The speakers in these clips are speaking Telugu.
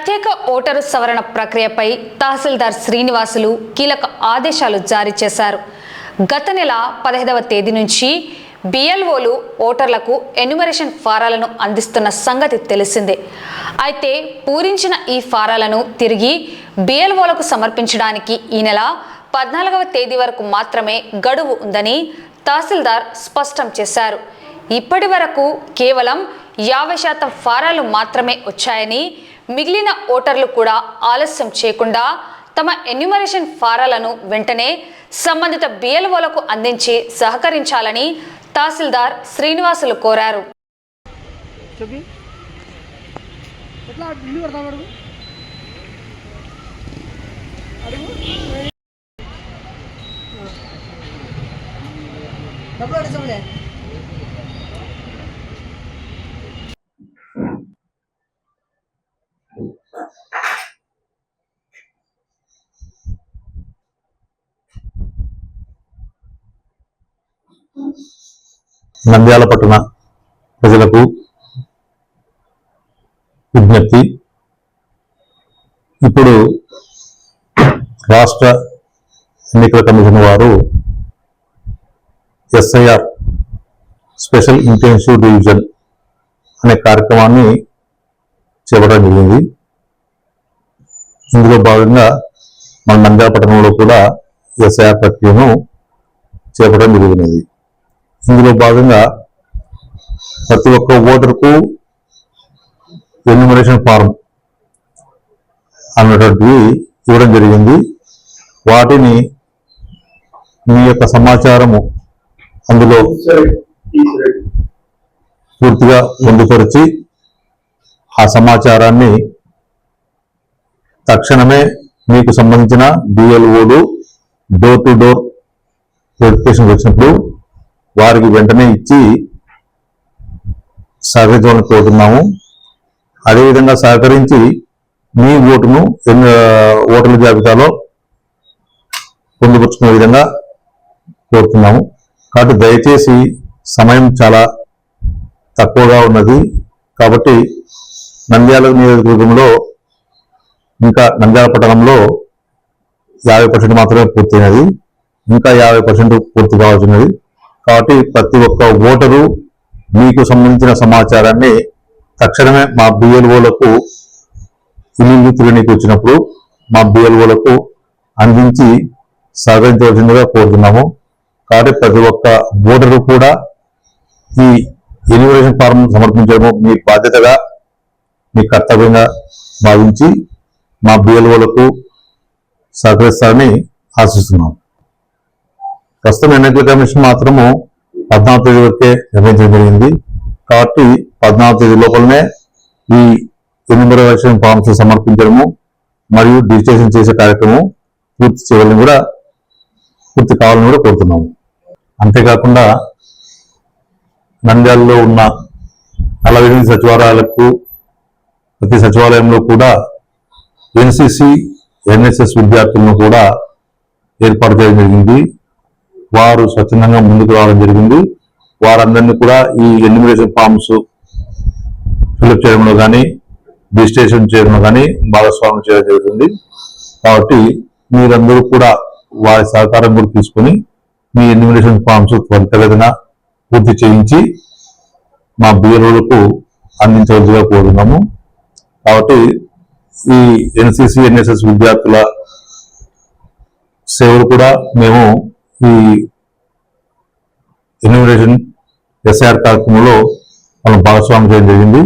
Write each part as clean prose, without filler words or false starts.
ప్రత్యేక ఓటరు సవరణ ప్రక్రియపై తహసీల్దార్ శ్రీనివాసులు కీలక ఆదేశాలు జారీ చేశారు. గత నెల 15వ తేదీ నుంచి బిఎల్ఓలు ఓటర్లకు ఎన్యుమరేషన్ ఫారాలను అందిస్తున్న సంగతి తెలిసిందే. అయితే పూరించిన ఈ ఫారాలను తిరిగి బిఎల్ఓలకు సమర్పించడానికి ఈ నెల 14వ తేదీ వరకు మాత్రమే గడువు ఉందని తహసీల్దార్ స్పష్టం చేశారు. ఇప్పటి వరకు కేవలం 50% ఫారాలు మాత్రమే వచ్చాయని, మిగిలిన ఓటర్లు కూడా ఆలస్యం చేయకుండా తమ ఎన్యుమరేషన్ ఫారాలను వెంటనే సంబంధిత బిఎల్ఓలకు అందించి సహకరించాలని తహసీల్దార్ శ్రీనివాసులు కోరారు. నంద్యాల పట్టణ ప్రజలకు విజ్ఞప్తి. ఇప్పుడు రాష్ట్ర ఎన్నికల కమిషన్ వారు ఎస్ఐఆర్ స్పెషల్ ఇంటెన్సివ్ డివిజన్ అనే కార్యక్రమాన్ని చేపట్టడం జరిగింది. ఇందులో భాగంగా మన నంద్యాల పట్టణంలో కూడా ఎస్ఐఆర్ ప్రక్రియను చేపట్టడం జరుగుతున్నది. ఇందులో భాగంగా ప్రతి ఒక్క ఓటర్కు ఎన్యుమరేషన్ ఫారం అన్నటువంటివి ఇవ్వడం జరిగింది. వాటిని మీ యొక్క సమాచారము అందులో పూర్తిగా పొందుపరిచి ఆ సమాచారాన్ని తక్షణమే మీకు సంబంధించిన బిఎల్ఓలు డోర్ టు డోర్ వెరిఫికేషన్ వచ్చినప్పుడు వారికి వెంటనే ఇచ్చి సహకరించాలని కోరుతున్నాము. అదేవిధంగా సహకరించి మీ ఓటును ఓటర్ల జాబితాలో పొందుపరుచుకునే విధంగా కోరుతున్నాము. కాబట్టి దయచేసి సమయం చాలా తక్కువగా ఉన్నది. కాబట్టి నంద్యాల నియోజకవర్గంలో ఇంకా నంద్యాల పట్టణంలో 50% మాత్రమే పూర్తయినది. ఇంకా 50% పూర్తి కావాల్సినది. కాబట్టి ప్రతి ఒక్క ఓటరు మీకు సంబంధించిన సమాచారాన్ని తక్షణమే మా బిఎల్ఓలకు ఇల్లు తిరగనీకి వచ్చినప్పుడు మా బిఎల్ఓలకు అందించి సహకరించవలసిందిగా కోరుతున్నాము. కాబట్టి ప్రతి ఒక్క ఓటరు కూడా ఈ ఎన్యుమరేషన్ ఫారం సమర్పించడము మీ బాధ్యతగా, మీ కర్తవ్యంగా భావించి మా బిఎల్ఓలకు సహకరిస్తారని ఆశిస్తున్నాం. ప్రస్తుతం ఎన్నికల కమిషన్ మాత్రము 14వ తేదీ వరకే నిర్ణయించడం జరిగింది. కాబట్టి 14వ తేదీ లోపలనే ఈ ఎన్యుమరేషన్ ఫార్మ్స్ సమర్పించడము మరియు డిజిటేషన్ చేసే కార్యక్రమం పూర్తి కావాలని కూడా కోరుతున్నాము. అంతేకాకుండా నంద్యాలలో ఉన్న 48 సచివాలయాలకు ప్రతి సచివాలయంలో కూడా ఎన్సిసి ఎన్ఎస్ఎస్ విద్యార్థులను కూడా ఏర్పాటు చేయడం జరిగింది. వారు స్వచ్ఛందంగా ముందుకు రావడం జరిగింది. వారందరినీ కూడా ఈ ఎన్యుమరేషన్ ఫార్మ్స్ ఫిల్అప్ చేయడంలో కానీ డిజిటేషన్ చేయడంలో కానీ భాగస్వామ్యం చేయడం జరుగుతుంది. కాబట్టి మీరందరూ కూడా వారి సహకారం కూడా తీసుకొని మీ ఎన్యుమరేషన్ ఫార్మ్స్ త్వరితగతిన పూర్తి చేయించి మా బిఎల్ఓలకు అందించవలసిగా కోరుతున్నాము. కాబట్టి ఈ ఎన్సిసి ఎన్ఎస్ఎస్ విద్యార్థుల సేవలు కూడా మేము ఈ ఎన్యుమరేషన్ ఎస్ఐఆర్ కార్యక్రమంలో మనం భాగస్వామ్యం చేయడం జరిగింది.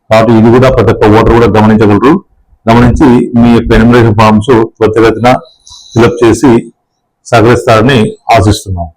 కాబట్టి ఇది కూడా ప్రతి ఒక్క ఓటర్ కూడా గమనించి మీ యొక్క ఎన్యుమరేషన్ ఫార్మ్స్ త్వరితగతిన ఫిల్అప్ చేసి సహకరిస్తారని ఆశిస్తున్నాం.